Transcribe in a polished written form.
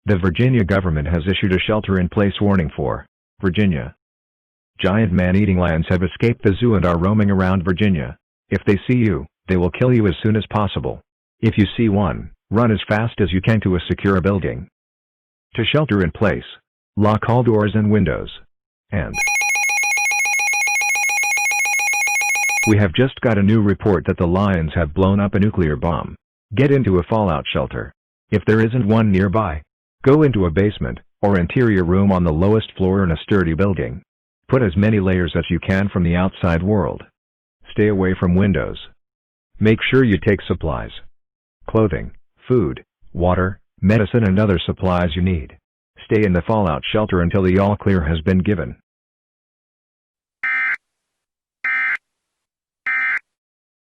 The Virginia government has issued a shelter-in-place warning for Virginia. Giant man-eating lions have escaped the zoo and are roaming around Virginia. If they see you, they will kill you as soon as possible. If you see one, run as fast as you can to a secure building. To shelter in place, lock all doors and windows. And we have just got a new report that the lions have blown up a nuclear bomb. Get into a fallout shelter. If there isn't one nearby, go into a basement or interior room on the lowest floor in a sturdy building. Put as many layers as you can from the outside world. Stay away from windows. Make sure you take supplies: clothing, food, water, medicine and other supplies you need. Stay in the fallout shelter until the all clear has been given.